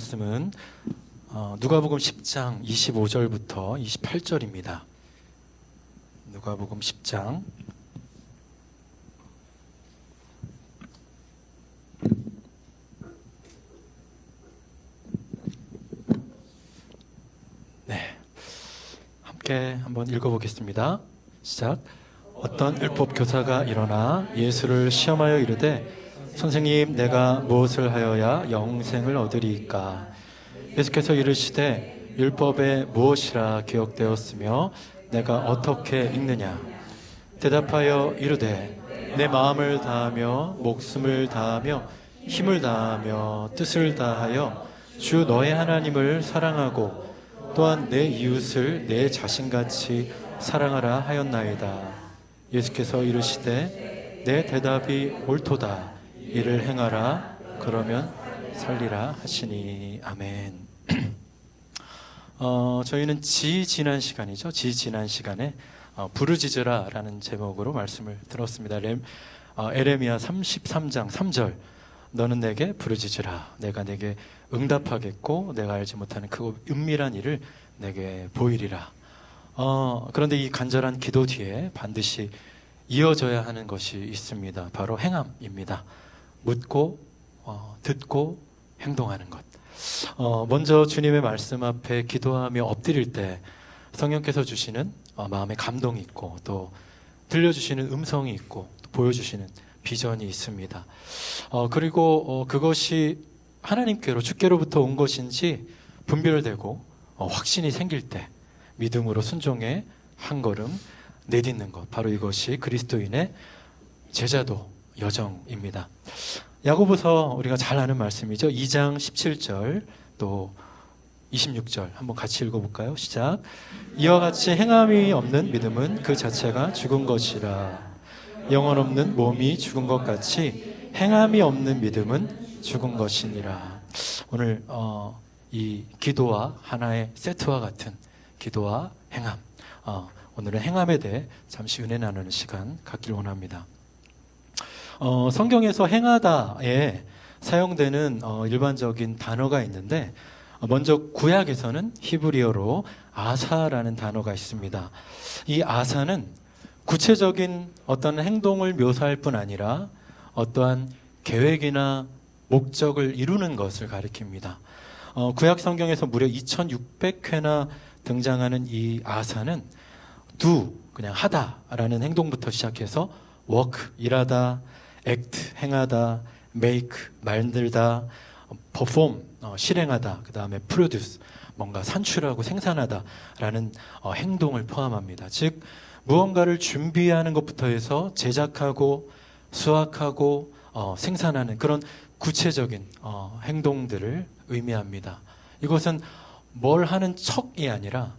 말씀은 누가복음 10장 25절부터 28절입니다. 누가복음 10장 함께 한번 읽어보겠습니다. 시작. 어떤 율법 교사가 일어나 예수를 시험하여 이르되 선생님, 내가 무엇을 하여야 영생을 얻으리이까? 예수께서 이르시되 율법에 무엇이라 기록되었으며 내가 어떻게 읽느냐? 대답하여 이르되 내 마음을 다하며 목숨을 다하며 힘을 다하며 뜻을 다하여 주 너의 하나님을 사랑하고 또한 내 이웃을 내 자신같이 사랑하라 하였나이다. 예수께서 이르시되 내 대답이 옳도다. 이를 행하라. 그러면 살리라 하시니. 아멘. 저희는 지지난 시간이죠. 지지난 시간에 부르짖으라 라는 제목으로 말씀을 들었습니다. 에레미야 33장 3절. 너는 내게 부르짖으라. 내가 내게 응답하겠고 내가 알지 못하는 그 은밀한 일을 내게 보이리라. 그런데 이 간절한 기도 뒤에 반드시 이어져야 하는 것이 있습니다. 바로 행함입니다. 묻고 듣고 행동하는 것. 먼저 주님의 말씀 앞에 기도하며 엎드릴 때 성령께서 주시는 마음의 감동이 있고 또 들려주시는 음성이 있고 또 보여주시는 비전이 있습니다. 그리고 그것이 하나님께로 주께로부터 온 것인지 분별되고 확신이 생길 때 믿음으로 순종해 한 걸음 내딛는 것, 바로 이것이 그리스도인의 제자도 여정입니다. 야고보서 우리가 잘 아는 말씀이죠. 2장 17절 또 26절 한번 같이 읽어볼까요? 시작. 이와 같이 행함이 없는 믿음은 그 자체가 죽은 것이라. 영혼 없는 몸이 죽은 것 같이 행함이 없는 믿음은 죽은 것이니라. 오늘 이 기도와 하나의 세트와 같은 기도와 행함, 오늘은 행함에 대해 잠시 은혜 나누는 시간 갖길 원합니다. 성경에서 행하다에 사용되는 일반적인 단어가 있는데 먼저 구약에서는 히브리어로 아사라는 단어가 있습니다. 이 아사는 구체적인 어떤 행동을 묘사할 뿐 아니라 어떠한 계획이나 목적을 이루는 것을 가리킵니다. 구약 성경에서 무려 2600회나 등장하는 이 아사는 do, 그냥 하다라는 행동부터 시작해서 work, 일하다, act, 행하다, make, 만들다, perform, 실행하다, 그 다음에 produce, 뭔가 산출하고 생산하다라는 행동을 포함합니다. 즉 무언가를 준비하는 것부터 해서 제작하고 수확하고 생산하는 그런 구체적인 행동들을 의미합니다. 이것은 뭘 하는 척이 아니라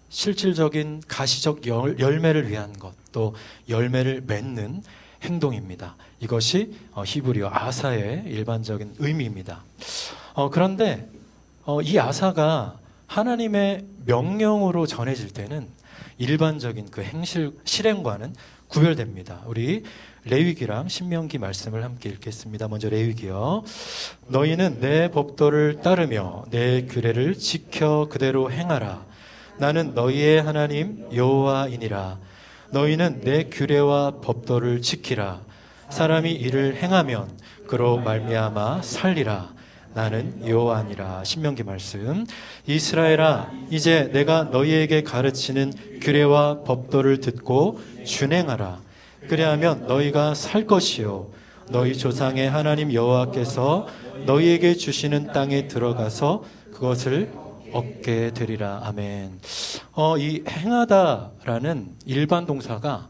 실질적인 가시적 열매를 위한 것, 또 열매를 맺는 행동입니다. 이것이 히브리어 아사의 일반적인 의미입니다. 그런데 이 아사가 하나님의 명령으로 전해질 때는 일반적인 그 실행과는 구별됩니다. 우리 레위기랑 신명기 말씀을 함께 읽겠습니다. 먼저 레위기요. 너희는 내 법도를 따르며 내 규례를 지켜 그대로 행하라. 나는 너희의 하나님 여호와이니라. 너희는 내 규례와 법도를 지키라. 사람이 이를 행하면 그로 말미암아 살리라. 나는 여호와니라. 신명기 말씀. 이스라엘아, 이제 내가 너희에게 가르치는 규례와 법도를 듣고 준행하라. 그리하면 너희가 살 것이요 너희 조상의 하나님 여호와께서 너희에게 주시는 땅에 들어가서 그것을 얻게 되리라. 아멘. 이 행하다라는 일반 동사가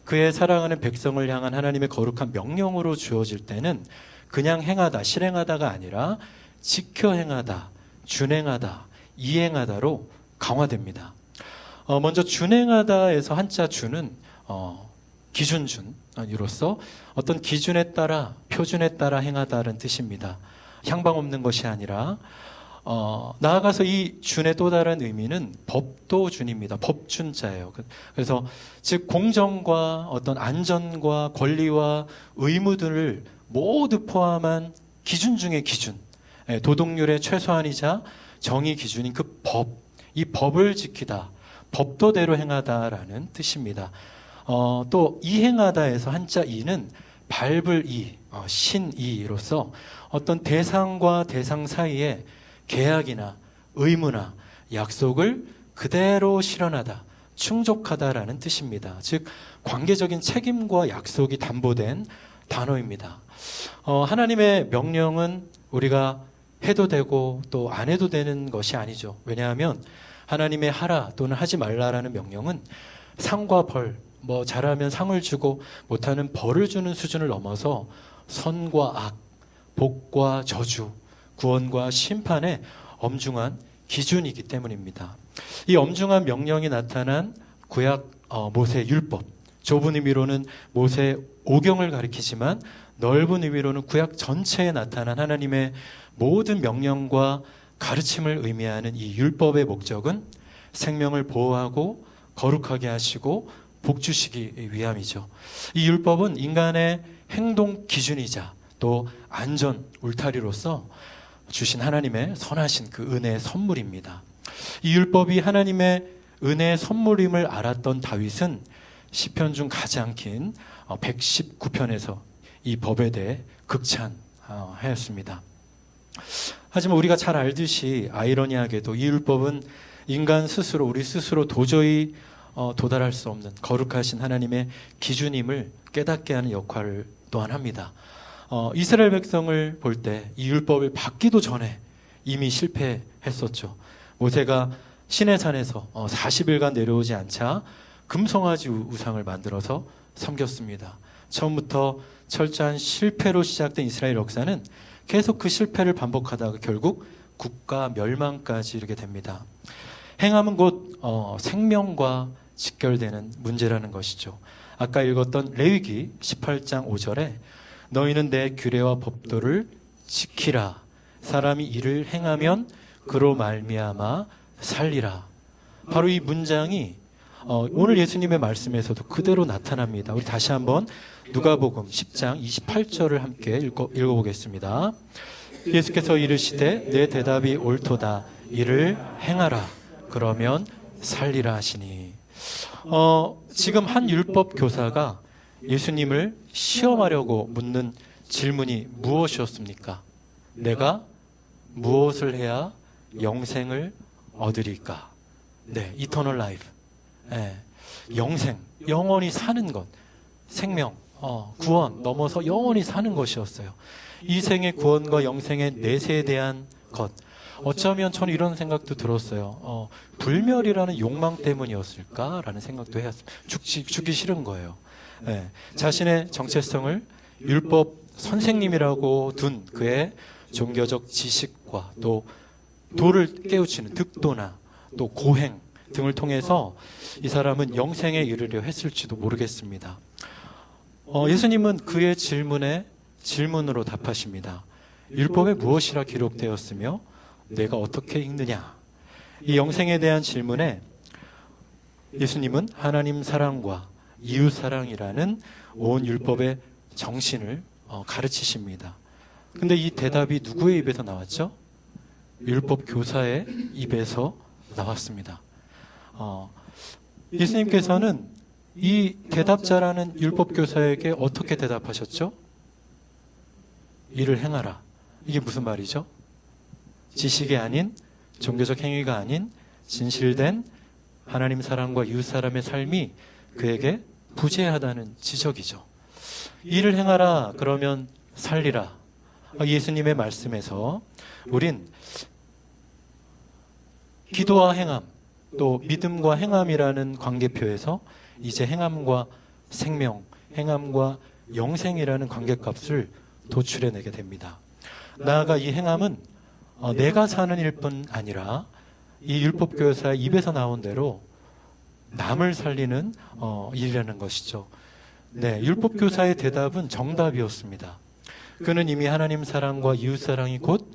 그의 사랑하는 백성을 향한 하나님의 거룩한 명령으로 주어질 때는 그냥 행하다, 실행하다가 아니라 지켜 행하다, 준행하다, 이행하다로 강화됩니다. 먼저 준행하다에서 한자 준은 기준준으로서 어떤 기준에 따라, 표준에 따라 행하다는 뜻입니다. 향방 없는 것이 아니라 나아가서 이 준의 또 다른 의미는 법도준입니다. 법준자예요. 그래서 즉 공정과 어떤 안전과 권리와 의무들을 모두 포함한 기준 중의 기준, 도덕률의 최소한이자 정의 기준인 그 법, 이 법을 지키다, 법도대로 행하다라는 뜻입니다. 또 이행하다에서 한자 이는 밟을 이, 신이로서 어떤 대상과 대상 사이에 계약이나 의무나 약속을 그대로 실현하다, 충족하다라는 뜻입니다. 즉 관계적인 책임과 약속이 담보된 단어입니다. 하나님의 명령은 우리가 해도 되고 또 안 해도 되는 것이 아니죠. 왜냐하면 하나님의 하라 또는 하지 말라라는 명령은 상과 벌, 잘하면 상을 주고 못하는 벌을 주는 수준을 넘어서 선과 악, 복과 저주, 구원과 심판의 엄중한 기준이기 때문입니다. 이 엄중한 명령이 나타난 구약 모세 율법, 좁은 의미로는 모세 오경을 가리키지만 넓은 의미로는 구약 전체에 나타난 하나님의 모든 명령과 가르침을 의미하는 이 율법의 목적은 생명을 보호하고 거룩하게 하시고 복 주시기 위함이죠. 이 율법은 인간의 행동 기준이자 또 안전 울타리로서 주신 하나님의 선하신 그 은혜의 선물입니다. 이 율법이 하나님의 은혜의 선물임을 알았던 다윗은 시편 중 가장 긴 119편에서 이 법에 대해 극찬하였습니다. 하지만 우리가 잘 알듯이 아이러니하게도 이 율법은 인간 스스로, 우리 스스로 도저히 도달할 수 없는 거룩하신 하나님의 기준임을 깨닫게 하는 역할을 또한 합니다. 이스라엘 백성을 볼 때 이 율법을 받기도 전에 이미 실패했었죠. 모세가 시내산에서 40일간 내려오지 않자 금송아지 우상을 만들어서 섬겼습니다. 처음부터 철저한 실패로 시작된 이스라엘 역사는 계속 그 실패를 반복하다가 결국 국가 멸망까지 이르게 됩니다. 행함은 곧 생명과 직결되는 문제라는 것이죠. 아까 읽었던 레위기 18장 5절에 너희는 내 규례와 법도를 지키라. 사람이 이를 행하면 그로 말미암아 살리라. 바로 이 문장이 오늘 예수님의 말씀에서도 그대로 나타납니다. 우리 다시 한번 누가복음 10장 28절을 함께 읽어보겠습니다. 예수께서 이르시되 내 대답이 옳도다. 이를 행하라. 그러면 살리라 하시니. 지금 한 율법 교사가 예수님을 시험하려고 묻는 질문이 무엇이었습니까? 내가 무엇을 해야 영생을 얻으리까? 네, 이터널 라이프. 네, 영생, 영원히 사는 것, 생명, 구원 넘어서 영원히 사는 것이었어요. 이 생의 구원과 영생의 내세에 대한 것. 어쩌면 저는 이런 생각도 들었어요. 불멸이라는 욕망 때문이었을까라는 생각도 해왔습니다. 죽기 싫은 거예요. 네, 자신의 정체성을 율법 선생님이라고 둔 그의 종교적 지식과 또 도를 깨우치는 득도나 또 고행 등을 통해서 이 사람은 영생에 이르려 했을지도 모르겠습니다. 예수님은 그의 질문에 질문으로 답하십니다. 율법에 무엇이라 기록되었으며 내가 어떻게 읽느냐? 이 영생에 대한 질문에 예수님은 하나님 사랑과 이웃 사랑이라는 온 율법의 정신을 가르치십니다. 근데 이 대답이 누구의 입에서 나왔죠? 율법 교사의 입에서 나왔습니다. 예수님께서는 이 대답자라는 율법 교사에게 어떻게 대답하셨죠? 이를 행하라. 이게 무슨 말이죠? 지식이 아닌, 종교적 행위가 아닌 진실된 하나님 사랑과 이웃 사람의 삶이 그에게 부재하다는 지적이죠. 이를 행하라 그러면 살리라. 예수님의 말씀에서 우린 기도와 행함, 또 믿음과 행함이라는 관계표에서 이제 행함과 생명, 행함과 영생이라는 관계값을 도출해내게 됩니다. 나아가 이 행함은 내가 사는 일뿐 아니라 이 율법교사의 입에서 나온 대로 남을 살리는 일이라는 것이죠. 네, 율법교사의 대답은 정답이었습니다. 그는 이미 하나님 사랑과 이웃 사랑이 곧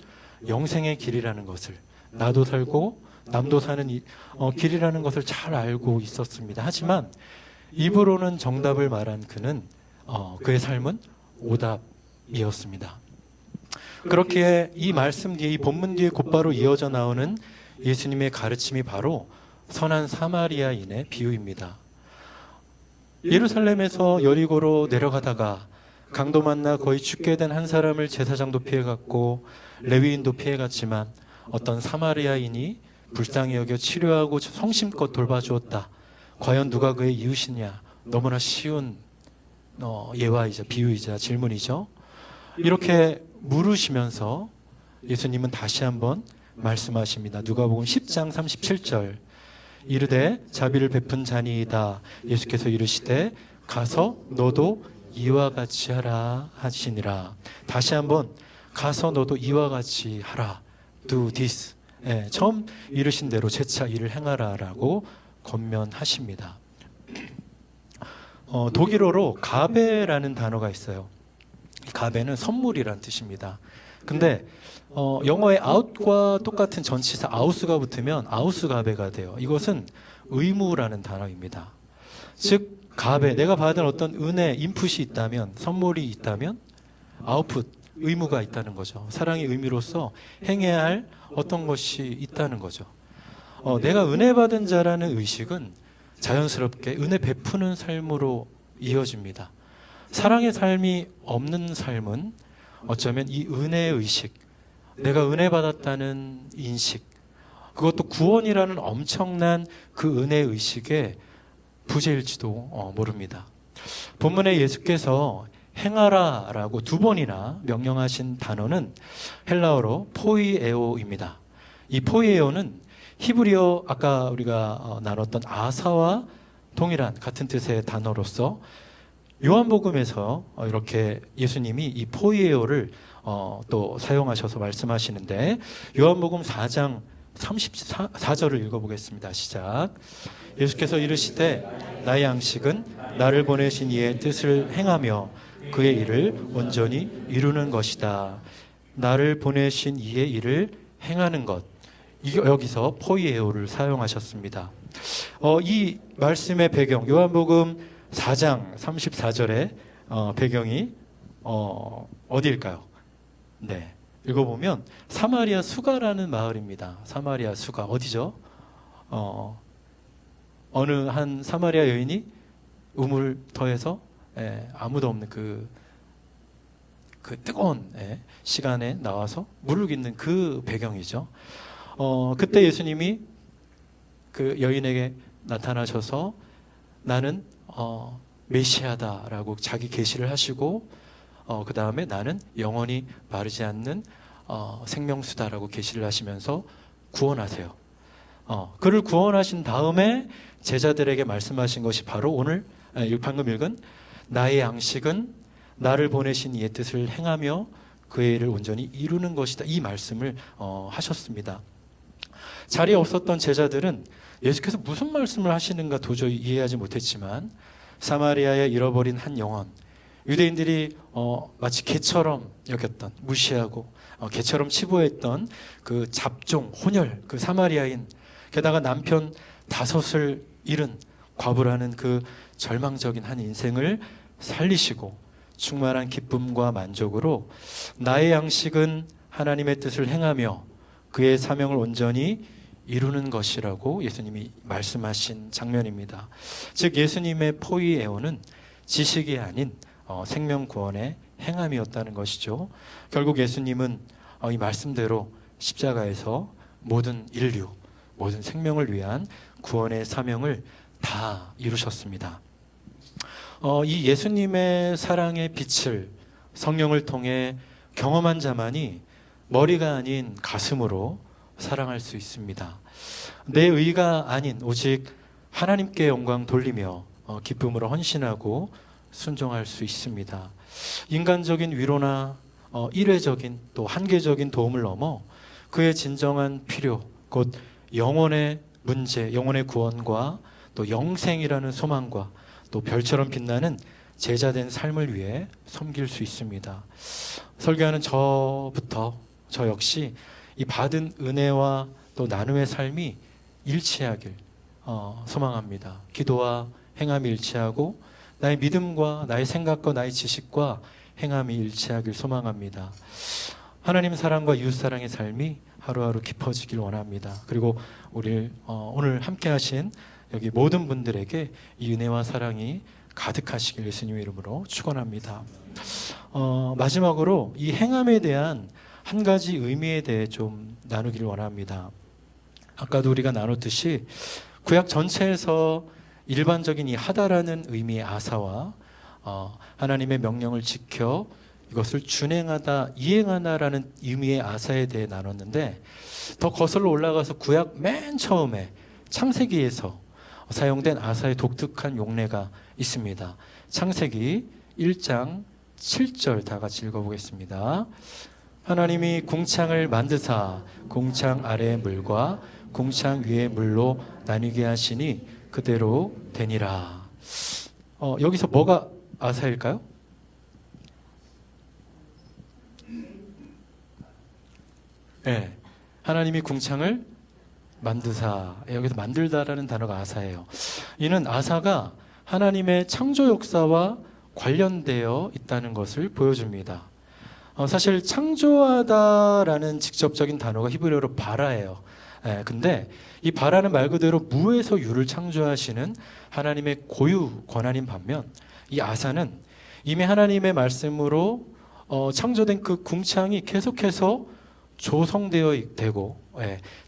영생의 길이라는 것을, 나도 살고 남도 사는 길이라는 것을 잘 알고 있었습니다. 하지만 입으로는 정답을 말한 그는 그의 삶은 오답이었습니다. 그렇게 이 말씀 뒤에, 이 본문 뒤에 곧바로 이어져 나오는 예수님의 가르침이 바로 선한 사마리아인의 비유입니다. 예루살렘에서 여리고로 내려가다가 강도 만나 거의 죽게 된 한 사람을 제사장도 피해갔고 레위인도 피해갔지만 어떤 사마리아인이 불쌍히 여겨 치료하고 성심껏 돌봐주었다. 과연 누가 그의 이웃이냐? 너무나 쉬운 예화이자 비유이자 질문이죠. 이렇게 물으시면서 예수님은 다시 한번 말씀하십니다. 누가복음 10장 37절. 이르되 자비를 베푼 자니이다. 예수께서 이르시되 가서 너도 이와 같이 하라 하시니라. 다시 한번 가서 너도 이와 같이 하라. Do this. 처음 이르신 대로 재차 이를 행하라라고 권면하십니다. 독일어로 가베라는 단어가 있어요. 가베는 선물이란 뜻입니다. 근데 영어의 out과 똑같은 전치사 아우스가 붙으면 아우스가베가 돼요. 이것은 의무라는 단어입니다. 즉 가베, 내가 받은 어떤 은혜, 인풋이 있다면, 선물이 있다면 아웃풋, 의무가 있다는 거죠. 사랑의 의미로서 행해야 할 어떤 것이 있다는 거죠. 내가 은혜 받은 자라는 의식은 자연스럽게 은혜 베푸는 삶으로 이어집니다. 사랑의 삶이 없는 삶은 어쩌면 이 은혜의 의식, 내가 은혜 받았다는 인식, 그것도 구원이라는 엄청난 그 은혜 의식의 부재일지도 모릅니다. 본문에 예수께서 행하라라고 2번이나 명령하신 단어는 헬라어로 포이에오입니다. 이 포이에오는 히브리어 아까 우리가 나눴던 아사와 동일한 같은 뜻의 단어로서 요한복음에서 이렇게 예수님이 이 포이에오를 또 사용하셔서 말씀하시는데 요한복음 4장 34절을 읽어보겠습니다. 시작. 예수께서 이르시되 나의 양식은 나를 보내신 이의 뜻을 행하며 그의 일을 온전히 이루는 것이다. 나를 보내신 이의 일을 행하는 것. 여기서 포이에오를 사용하셨습니다. 이 말씀의 배경, 요한복음 4장 34절의 배경이 어디일까요? 네, 읽어보면 사마리아 수가라는 마을입니다. 사마리아 수가 어디죠? 어느 한 사마리아 여인이 우물터에서 아무도 없는 그 뜨거운 시간에 나와서 물을 깃는 그 배경이죠. 그때 예수님이 그 여인에게 나타나셔서 나는 메시아다라고 자기 계시를 하시고 그 다음에 나는 영원히 마르지 않는 생명수다라고 계시를 하시면서 구원하세요. 그를 구원하신 다음에 제자들에게 말씀하신 것이 바로 오늘 방금 읽은 나의 양식은 나를 보내신 이의 뜻을 행하며 그의 일을 온전히 이루는 것이다. 이 말씀을 하셨습니다. 자리에 없었던 제자들은 예수께서 무슨 말씀을 하시는가 도저히 이해하지 못했지만 사마리아에 잃어버린 한 영혼, 유대인들이 마치 개처럼 여겼던, 무시하고 개처럼 치부했던 그 잡종, 혼혈, 그 사마리아인, 게다가 남편 5을 잃은 과부라는 그 절망적인 한 인생을 살리시고 충만한 기쁨과 만족으로 나의 양식은 하나님의 뜻을 행하며 그의 사명을 온전히 이루는 것이라고 예수님이 말씀하신 장면입니다. 즉 예수님의 포이에오는 지식이 아닌 생명구원의 행함이었다는 것이죠. 결국 예수님은 이 말씀대로 십자가에서 모든 인류, 모든 생명을 위한 구원의 사명을 다 이루셨습니다. 이 예수님의 사랑의 빛을 성령을 통해 경험한 자만이 머리가 아닌 가슴으로 사랑할 수 있습니다. 내 의가 아닌 오직 하나님께 영광 돌리며 기쁨으로 헌신하고 순종할 수 있습니다. 인간적인 위로나 일회적인 또 한계적인 도움을 넘어 그의 진정한 필요, 곧 영혼의 문제, 영혼의 구원과 또 영생이라는 소망과 또 별처럼 빛나는 제자된 삶을 위해 섬길 수 있습니다. 설교하는 저부터 저 역시 이 받은 은혜와 또 나눔의 삶이 일치하길 소망합니다. 기도와 행함이 일치하고 나의 믿음과 나의 생각과 나의 지식과 행함이 일치하길 소망합니다. 하나님 사랑과 이웃 사랑의 삶이 하루하루 깊어지길 원합니다. 그리고 우리 오늘 함께 하신 여기 모든 분들에게 이 은혜와 사랑이 가득하시길 예수님의 이름으로 축원합니다. 마지막으로 이 행함에 대한 한 가지 의미에 대해 좀 나누기를 원합니다. 아까도 우리가 나눴듯이 구약 전체에서 일반적인 이 하다라는 의미의 아사와 하나님의 명령을 지켜 이것을 준행하다, 이행하다라는 의미의 아사에 대해 나눴는데, 더 거슬러 올라가서 구약 맨 처음에 창세기에서 사용된 아사의 독특한 용례가 있습니다. 창세기 1장 7절 다 같이 읽어보겠습니다. 하나님이 궁창을 만드사 궁창 아래의 물과 궁창 위의 물로 나뉘게 하시니 그대로 되니라. 여기서 뭐가 아사일까요? 네, 하나님이 궁창을 만드사, 여기서 만들다라는 단어가 아사예요. 이는 아사가 하나님의 창조 역사와 관련되어 있다는 것을 보여줍니다. 사실 창조하다라는 직접적인 단어가 히브리어로 바라예요. 근데 이 바라는 말 그대로 무에서 유를 창조하시는 하나님의 고유 권한인 반면, 이 아사는 이미 하나님의 말씀으로 창조된 그 궁창이 계속해서 조성되어 되고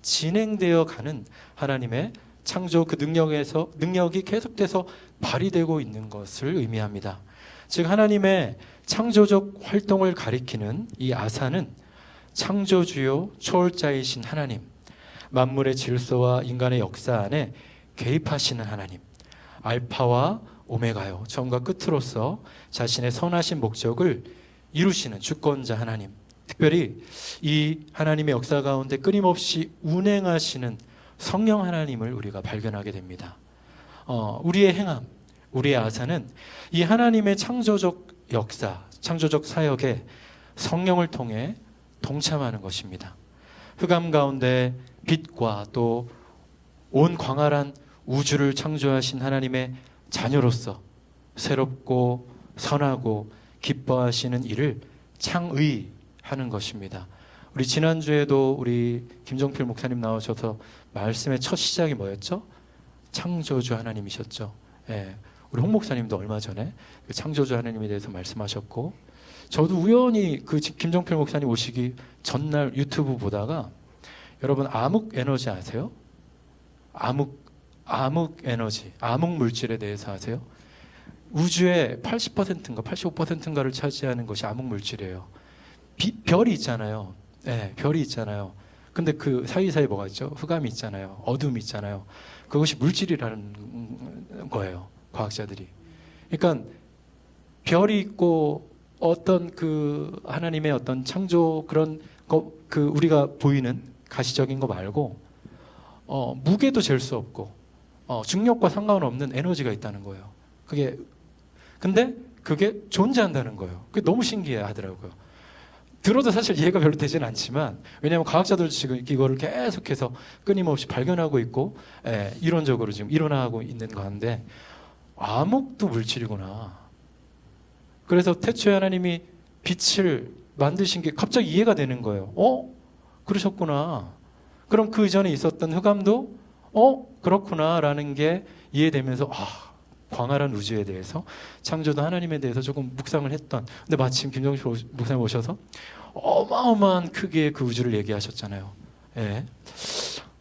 진행되어 가는 하나님의 창조 그 능력이 계속돼서 발휘되고 있는 것을 의미합니다. 즉 하나님의 창조적 활동을 가리키는 이 아사는 창조주요 초월자이신 하나님, 만물의 질서와 인간의 역사 안에 개입하시는 하나님, 알파와 오메가요, 처음과 끝으로서 자신의 선하신 목적을 이루시는 주권자 하나님, 특별히 이 하나님의 역사 가운데 끊임없이 운행하시는 성령 하나님을 우리가 발견하게 됩니다. 우리의 행함, 우리의 아사는 이 하나님의 창조적 역사, 창조적 사역에 성령을 통해 동참하는 것입니다. 흑암 가운데 빛과 또 온 광활한 우주를 창조하신 하나님의 자녀로서 새롭고 선하고 기뻐하시는 일을 창의하는 것입니다. 우리 지난주에도 우리 김정필 목사님 나오셔서 말씀의 첫 시작이 뭐였죠? 창조주 하나님이셨죠. 우리 홍 목사님도 얼마 전에 그 창조주 하나님에 대해서 말씀하셨고, 저도 우연히 그 김정필 목사님 오시기 전날 유튜브 보다가, 여러분 암흑 에너지 아세요? 암흑 에너지, 암흑 물질에 대해서 아세요? 우주의 80%인가 85%인가를 차지하는 것이 암흑 물질이에요. 별이 있잖아요. 별이 있잖아요. 근데 그 사이사이 뭐가 있죠? 흑암이 있잖아요. 어둠이 있잖아요. 그것이 물질이라는 거예요, 과학자들이. 그러니까 별이 있고 어떤 그 하나님의 어떤 창조 그런 거, 그 우리가 보이는 가시적인 거 말고 무게도 잴 수 없고 중력과 상관없는 에너지가 있다는 거예요. 근데 그게 존재한다는 거예요. 그게 너무 신기해 하더라고요. 들어도 사실 이해가 별로 되진 않지만, 왜냐하면 과학자들도 지금 이거를 계속해서 끊임없이 발견하고 있고 이론적으로 지금 일어나고 있는 건데, 암흑도 물질이구나. 그래서 태초에 하나님이 빛을 만드신 게 갑자기 이해가 되는 거예요. 그러셨구나. 그럼 그 이전에 있었던 흑암도 그렇구나 라는 게 이해되면서 광활한 우주에 대해서, 창조도 하나님에 대해서 조금 묵상을 했던, 근데 마침 김정필 목사님 오셔서 어마어마한 크기의 그 우주를 얘기하셨잖아요.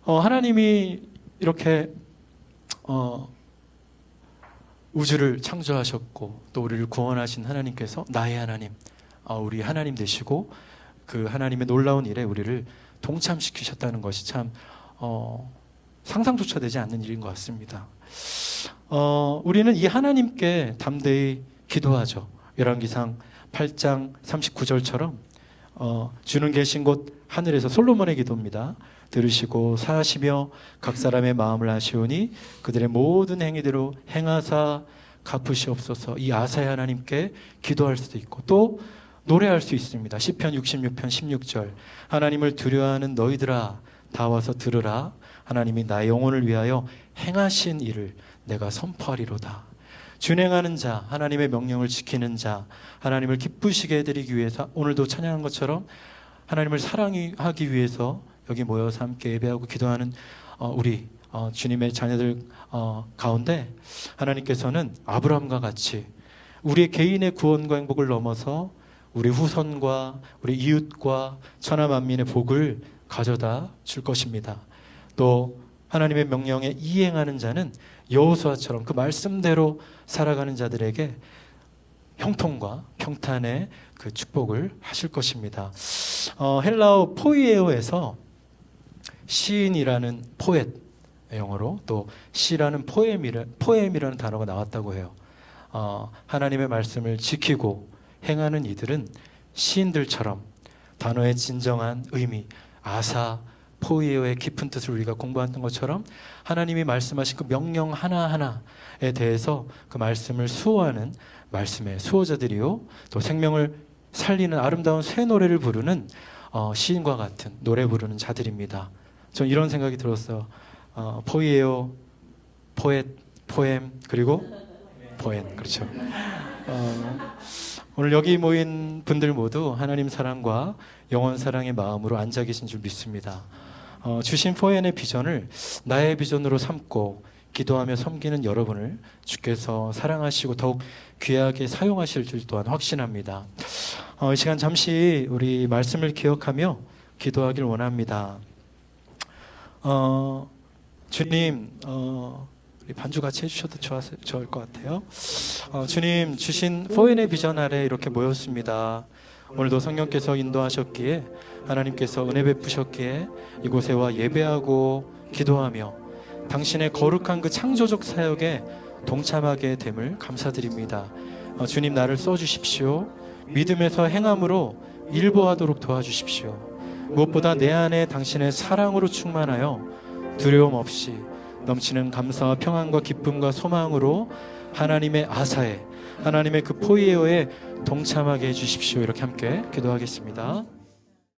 하나님이 이렇게 우주를 창조하셨고 또 우리를 구원하신 하나님께서 나의 하나님, 우리 하나님 되시고 그 하나님의 놀라운 일에 우리를 동참시키셨다는 것이 참 상상조차 되지 않는 일인 것 같습니다. 우리는 이 하나님께 담대히 기도하죠. 열왕기상 8장 39절처럼 주는 계신 곳 하늘에서, 솔로몬의 기도입니다. 들으시고 사하시며 각 사람의 마음을 아시오니 그들의 모든 행위대로 행하사 갚으시옵소서. 이 아사의 하나님께 기도할 수도 있고 또 노래할 수 있습니다. 시편 66편 16절, 하나님을 두려워하는 너희들아 다 와서 들으라. 하나님이 나의 영혼을 위하여 행하신 일을 내가 선포하리로다. 준행하는 자, 하나님의 명령을 지키는 자, 하나님을 기쁘시게 해드리기 위해서 오늘도 찬양한 것처럼 하나님을 사랑하기 위해서 여기 모여서 함께 예배하고 기도하는 우리 주님의 자녀들 가운데 하나님께서는 아브라함과 같이 우리의 개인의 구원과 행복을 넘어서 우리 후손과 우리 이웃과 천하 만민의 복을 가져다 줄 것입니다. 또 하나님의 명령에 이행하는 자는 여호수아처럼 그 말씀대로 살아가는 자들에게 형통과 평탄의 그 축복을 하실 것입니다. 헬라어 포이에오에서 시인이라는 포엣, 영어로 또 시라는 포엠이라는 단어가 나왔다고 해요. 하나님의 말씀을 지키고 행하는 이들은 시인들처럼 단어의 진정한 의미, 아사, 포이에오의 깊은 뜻을 우리가 공부했던 것처럼 하나님이 말씀하신 그 명령 하나하나에 대해서 그 말씀을 수호하는 말씀의 수호자들이요, 또 생명을 살리는 아름다운 새 노래를 부르는 시인과 같은 노래 부르는 자들입니다. 전 이런 생각이 들었어요. 포이에오, 포엣, 포엠, 그리고 포엔. 그렇죠. 오늘 여기 모인 분들 모두 하나님 사랑과 영원 사랑의 마음으로 앉아 계신 줄 믿습니다. 주신 포엔의 비전을 나의 비전으로 삼고 기도하며 섬기는 여러분을 주께서 사랑하시고 더욱 귀하게 사용하실 줄 또한 확신합니다. 이 시간 잠시 우리 말씀을 기억하며 기도하길 원합니다. 주님, 우리 반주 같이 해주셔도 좋을 것 같아요. 주님 주신 포엔의 비전 아래 이렇게 모였습니다. 오늘도 성령께서 인도하셨기에 하나님께서 은혜 베푸셨기에 이곳에 와 예배하고 기도하며 당신의 거룩한 그 창조적 사역에 동참하게 됨을 감사드립니다. 주님 나를 써주십시오. 믿음에서 행함으로 일보하도록 도와주십시오. 무엇보다 내 안에 당신의 사랑으로 충만하여 두려움 없이 넘치는 감사와 평안과 기쁨과 소망으로 하나님의 아사에, 하나님의 그 포이에오에 동참하게 해주십시오. 이렇게 함께 기도하겠습니다.